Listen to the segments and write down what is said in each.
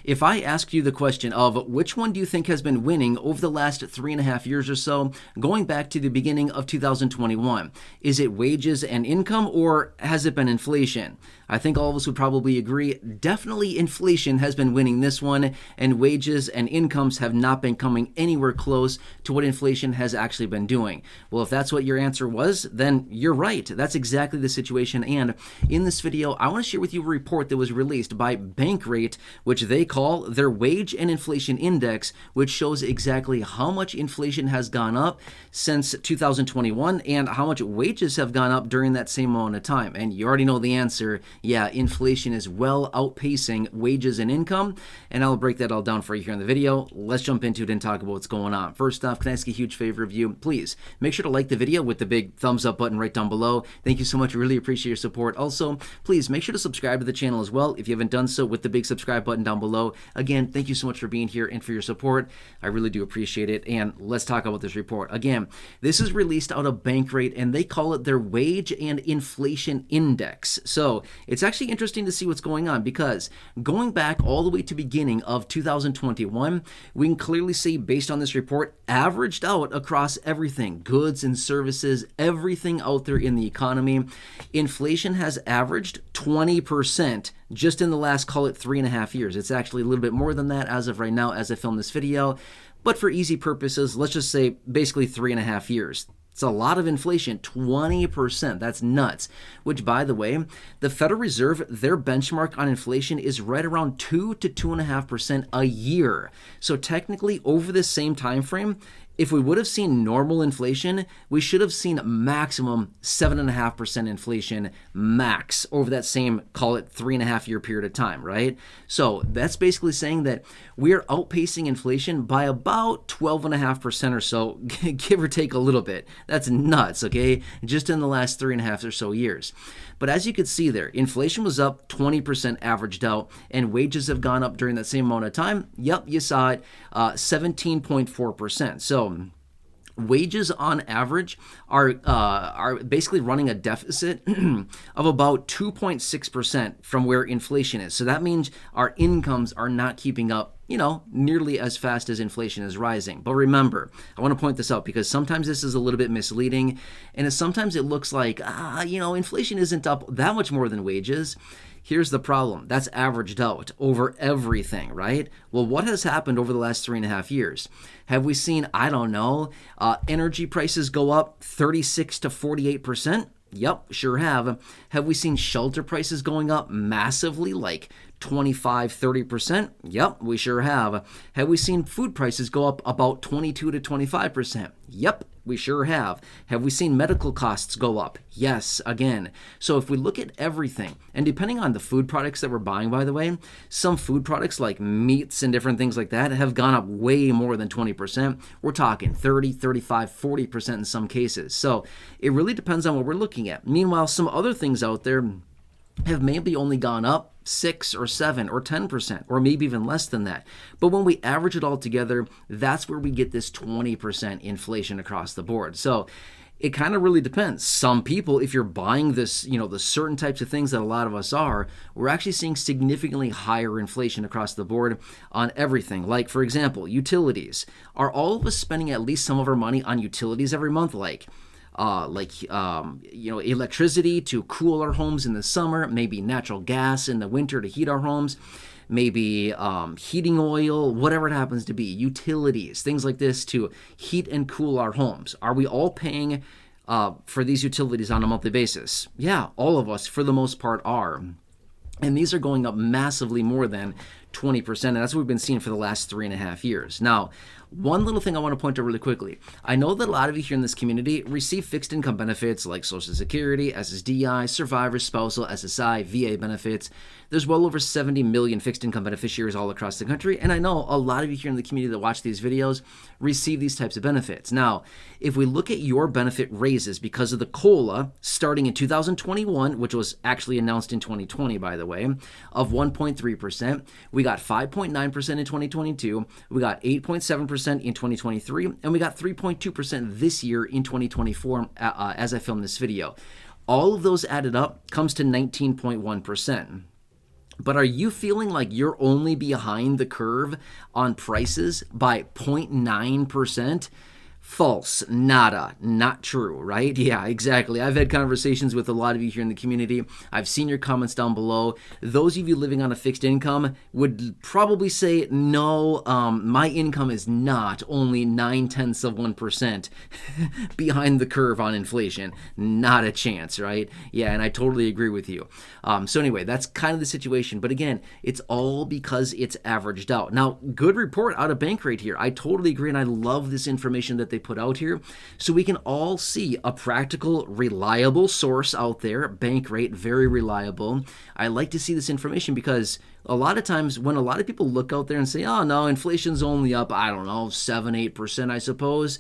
if I asked you the question of which one do you think has been winning over the last 3.5 years or so, going back to the beginning of 2021, is it wages and income or has it been inflation? I think all of us would probably agree, definitely inflation has been winning this one, and wages and incomes have not been coming anywhere close to what inflation has actually been doing. Well, if that's what your answer was, then you're right. That's exactly the situation. And in this video, I want to share with you a report that was released by Bankrate, which they call their wage and inflation index, which shows exactly how much inflation has gone up since 2021 and how much wages have gone up during that same amount of time. And you already know the answer. Yeah, inflation is well outpacing wages and income, and I'll break that all down for you here in the video. Let's jump into it and talk about what's going on. First off, can I ask a huge favor of you? Please make sure to like the video with the big thumbs up button right down below. Thank you so much. Really appreciate your support. Also, please make sure to subscribe to the channel as well if you haven't done so with the big subscribe button down below. Again, thank you so much for being here and for your support. I really do appreciate it. And let's talk about this report. Again, this is released out of Bankrate, and they call it their wage and inflation index. So it's actually interesting to see what's going on, because going back all the way to beginning of 2021, we can clearly see, based on this report, averaged out across everything, goods and services, everything out there in the economy, inflation has averaged 20% just in the last, call it 3.5 years. It's actually a little bit more than that as of right now as I film this video, but for easy purposes, let's just say basically 3.5 years. It's a lot of inflation, 20%. That's nuts. Which, by the way, the Federal Reserve, their benchmark on inflation is right around 2 to 2.5% a year. So technically, over this same time frame, if we would have seen normal inflation, we should have seen maximum 7.5% inflation max over that same, call it 3.5 year period of time, right? So that's basically saying that we're outpacing inflation by about 12.5% or so, give or take a little bit. That's nuts, okay? Just in the last 3.5 or so years. But as you could see there, inflation was up 20% averaged out, and wages have gone up during that same amount of time. Yep, you saw it, 17.4%. So wages on average are basically running a deficit of about 2.6% from where inflation is. So that means our incomes are not keeping up, nearly as fast as inflation is rising. But remember, I want to point this out because sometimes this is a little bit misleading, and sometimes it looks like, inflation isn't up that much more than wages. Here's the problem. That's averaged out over everything, right? Well, what has happened over the last 3.5 years? Have we seen, energy prices go up 36 to 48%? Yep, sure have. Have we seen shelter prices going up massively, like 25, 30%? Yep, we sure have. Have we seen food prices go up about 22 to 25%? Yep, we sure have. Have we seen medical costs go up? Yes, again. So if we look at everything, and depending on the food products that we're buying, by the way, some food products like meats and different things like that have gone up way more than 20%. We're talking 30, 35, 40% in some cases. So it really depends on what we're looking at. Meanwhile, some other things out there have maybe only gone up 6 or 7 or 10%, or maybe even less than that. But when we average it all together, that's where we get this 20% inflation across the board. So it kind of really depends. Some people, if you're buying this, the certain types of things that a lot of us are, we're actually seeing significantly higher inflation across the board on everything. Like, for example, utilities. Are all of us spending at least some of our money on utilities every month? Electricity to cool our homes in the summer, maybe natural gas in the winter to heat our homes, maybe heating oil, whatever it happens to be, utilities, things like this to heat and cool our homes. Are we all paying for these utilities on a monthly basis? Yeah, all of us, for the most part, are. And these are going up massively more than 20%, and that's what we've been seeing for the last 3.5 years. Now, one little thing I want to point out really quickly. I know that a lot of you here in this community receive fixed income benefits like Social Security, SSDI, Survivor, Spousal, SSI, VA benefits. There's well over 70 million fixed income beneficiaries all across the country, and I know a lot of you here in the community that watch these videos receive these types of benefits. Now, if we look at your benefit raises because of the COLA starting in 2021, which was actually announced in 2020, by the way, of 1.3%, we got 5.9% in 2022, we got 8.7% in 2023, and we got 3.2% this year in 2024 as I film this video. All of those added up comes to 19.1%. But are you feeling like you're only behind the curve on prices by 0.9%? False. Nada. Not true, right? Yeah, exactly. I've had conversations with a lot of you here in the community. I've seen your comments down below. Those of you living on a fixed income would probably say, no, my income is not only 0.9% behind the curve on inflation. Not a chance, right? Yeah, and I totally agree with you. So anyway, that's kind of the situation. But again, it's all because it's averaged out. Now, good report out of Bankrate here. I totally agree, and I love this information that they put out here, so we can all see a practical, reliable source out there. Bankrate, very reliable. I like to see this information because a lot of times when a lot of people look out there and say, oh no, inflation's only up, I don't know, 7-8%, I suppose.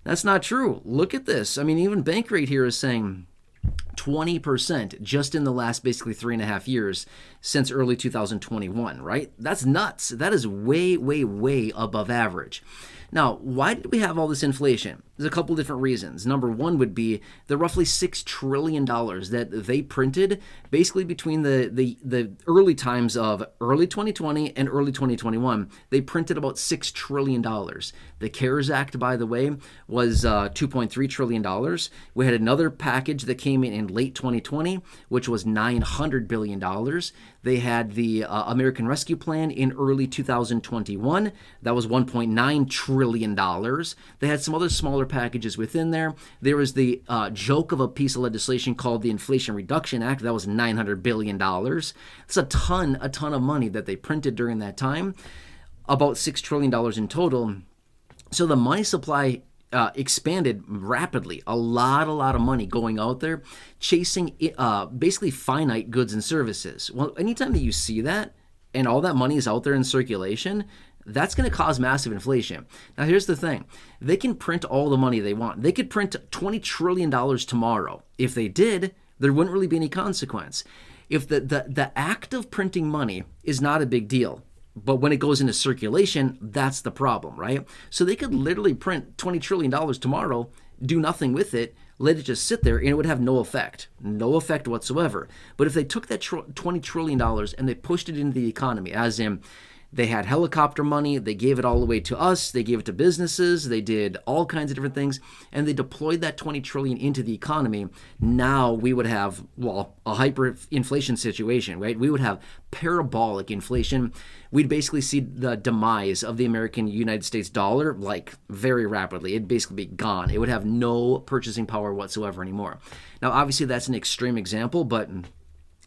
That's not true. Look at this. I mean, even Bankrate here is saying 20% just in the last basically 3.5 years since early 2021, right? That's nuts. That is way, way, way above average. Now, why did we have all this inflation? There's a couple different reasons. Number one would be the roughly $6 trillion that they printed basically between the early times of early 2020 and early 2021. They printed about $6 trillion. The CARES Act, by the way, was $2.3 trillion. We had another package that came in late 2020, which was $900 billion. They had the American Rescue Plan in early 2021. That was $1.9 trillion. They had some other smaller packages within there. There was the joke of a piece of legislation called the Inflation Reduction Act. That was $900 billion. That's a ton of money that they printed during that time. About $6 trillion in total. So the money supply expanded rapidly. A lot of money going out there chasing basically finite goods and services. Well, anytime that you see that and all that money is out there in circulation, that's going to cause massive inflation. Now, here's the thing. They can print all the money they want. They could print $20 trillion tomorrow. If they did, there wouldn't really be any consequence. If the act of printing money is not a big deal, but when it goes into circulation, that's the problem, right? So they could literally print $20 trillion tomorrow, do nothing with it, let it just sit there, and it would have no effect whatsoever. But if they took that $20 trillion and they pushed it into the economy, as in they had helicopter money, they gave it all away to us, they gave it to businesses, they did all kinds of different things, and they deployed that $20 trillion into the economy, now we would have, well, a hyperinflation situation, right? We would have parabolic inflation. We'd basically see the demise of the American United States dollar, like, very rapidly. It'd basically be gone. It would have no purchasing power whatsoever anymore. Now, obviously, that's an extreme example, but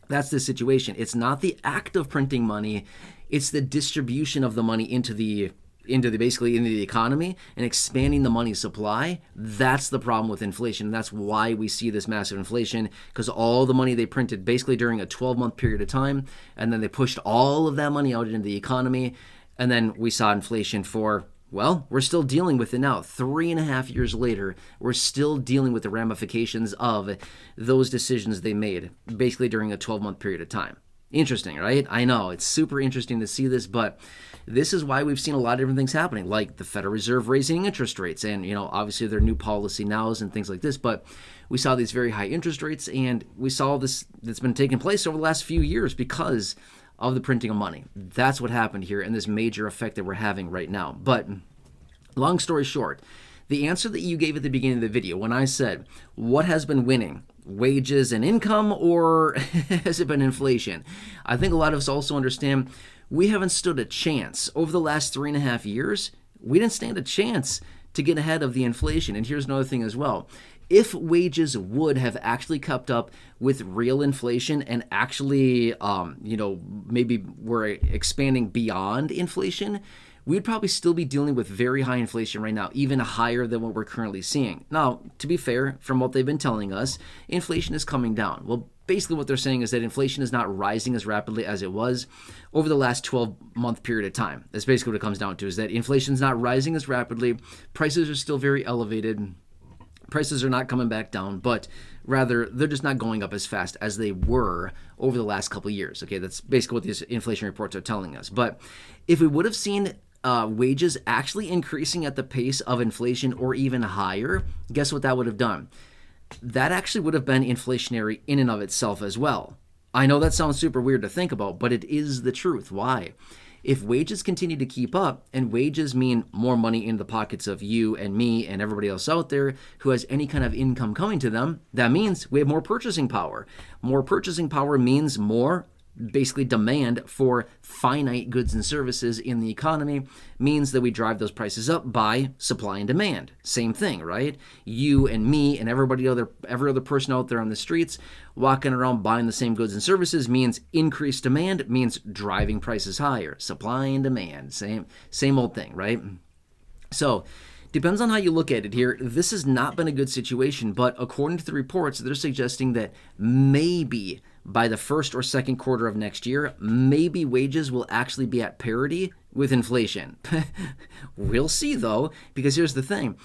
that's the situation. It's not the act of printing money, it's the distribution of the money into the economy and expanding the money supply. That's the problem with inflation. That's why we see this massive inflation, because all the money they printed basically during a 12-month period of time, and then they pushed all of that money out into the economy, and then we saw inflation for, well, we're still dealing with it now. 3.5 years later, we're still dealing with the ramifications of those decisions they made basically during a 12-month period of time. Interesting, right? I know, it's super interesting to see this, but this is why we've seen a lot of different things happening, like the Federal Reserve raising interest rates and, obviously their new policy nows and things like this, but we saw these very high interest rates, and we saw this that's been taking place over the last few years because of the printing of money. That's what happened here, and this major effect that we're having right now. But long story short, the answer that you gave at the beginning of the video when I said, what has been winning? Wages and income, or has it been inflation? I think a lot of us also understand we haven't stood a chance. Over the last 3.5 years, we didn't stand a chance to get ahead of the inflation. And here's another thing as well. If wages would have actually kept up with real inflation and actually, maybe we're expanding beyond inflation, we'd probably still be dealing with very high inflation right now, even higher than what we're currently seeing. Now, to be fair, from what they've been telling us, inflation is coming down. Well, basically what they're saying is that inflation is not rising as rapidly as it was over the last 12-month period of time. That's basically what it comes down to, is that inflation is not rising as rapidly. Prices are still very elevated. Prices are not coming back down, but rather they're just not going up as fast as they were over the last couple of years. Okay, that's basically what these inflation reports are telling us. But if we would have seen wages actually increasing at the pace of inflation or even higher, guess what that would have done? That actually would have been inflationary in and of itself as well. I know that sounds super weird to think about, but it is the truth. Why? If wages continue to keep up, and wages mean more money in the pockets of you and me and everybody else out there who has any kind of income coming to them, that means we have more purchasing power. More purchasing power means more basically demand for finite goods and services in the economy, means that we drive those prices up by supply and demand. Same thing, right? You and me and every other person out there on the streets walking around buying the same goods and services means increased demand, means driving prices higher. Supply and demand, same old thing, right? So depends on how you look at it here. This has not been a good situation, but according to the reports, they're suggesting that maybe by the first or second quarter of next year, maybe wages will actually be at parity with inflation. We'll see, though, because here's the thing.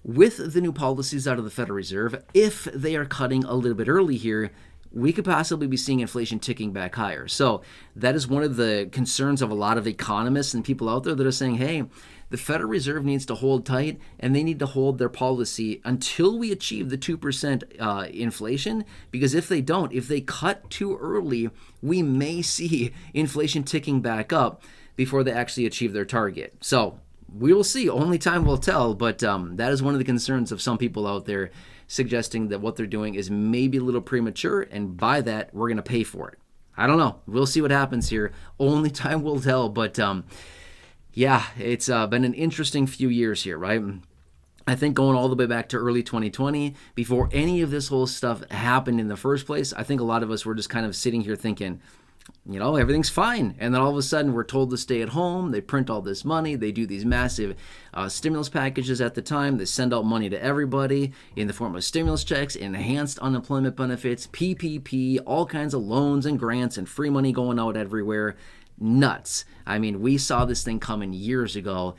With the new policies out of the Federal Reserve, if they are cutting a little bit early here, we could possibly be seeing inflation ticking back higher. So that is one of the concerns of a lot of economists and people out there that are saying, hey, the Federal Reserve needs to hold tight, and they need to hold their policy until we achieve the 2% inflation, because if they don't, if they cut too early, we may see inflation ticking back up before they actually achieve their target. So we will see. Only time will tell, but that is one of the concerns of some people out there, suggesting that what they're doing is maybe a little premature, and by that, we're going to pay for it. I don't know. We'll see what happens here. Only time will tell, but yeah, it's been an interesting few years here, right? I think going all the way back to early 2020, before any of this whole stuff happened in the first place, I think a lot of us were just kind of sitting here thinking, you know, everything's fine. And then all of a sudden we're told to stay at home. They print all this money. They do these massive stimulus packages at the time. They send out money to everybody in the form of stimulus checks, enhanced unemployment benefits, PPP, all kinds of loans and grants and free money going out everywhere. Nuts. I mean, we saw this thing coming years ago.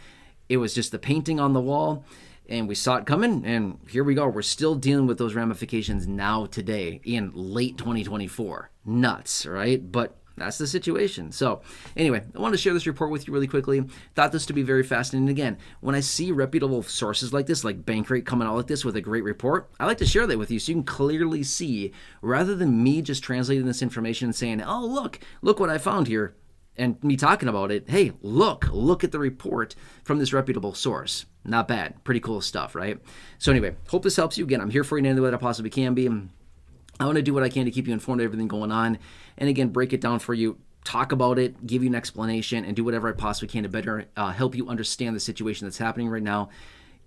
It was just the painting on the wall, and we saw it coming, and here we go. We're still dealing with those ramifications now today in late 2024. Nuts, right? But that's the situation. So anyway, I wanted to share this report with you really quickly. Thought this to be very fascinating. Again, when I see reputable sources like this, like Bankrate coming out like this with a great report, I like to share that with you so you can clearly see, rather than me just translating this information and saying, oh, look what I found here, and me talking about it. Hey, look at the report from this reputable source. Not bad. Pretty cool stuff, right? So anyway, hope this helps you. Again, I'm here for you in any way that I possibly can be. I want to do what I can to keep you informed of everything going on. And again, break it down for you, talk about it, give you an explanation, and do whatever I possibly can to better help you understand the situation that's happening right now.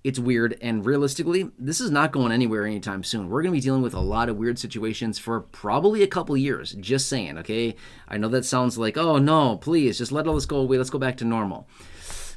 It's weird, and realistically, this is not going anywhere anytime soon. We're going to be dealing with a lot of weird situations for probably a couple years, just saying, okay? I know that sounds like, oh no, please, just let all this go away, let's go back to normal.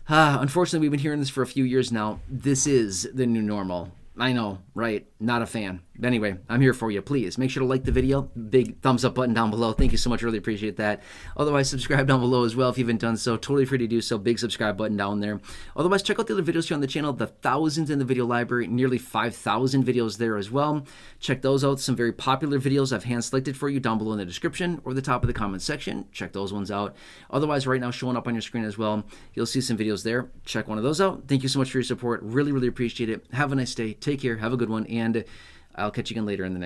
Unfortunately, we've been hearing this for a few years now. This is the new normal. I know, right? Not a fan. But anyway, I'm here for you. Please make sure to like the video. Big thumbs up button down below. Thank you so much. Really appreciate that. Otherwise, subscribe down below as well if you haven't done so. Totally free to do so. Big subscribe button down there. Otherwise, check out the other videos here on the channel. The thousands in the video library. Nearly 5,000 videos there as well. Check those out. Some very popular videos I've hand selected for you down below in the description or the top of the comment section. Check those ones out. Otherwise, right now showing up on your screen as well, you'll see some videos there. Check one of those out. Thank you so much for your support. Really, really appreciate it. Have a nice day. Take care. Have a good one. And I'll catch you again later in the next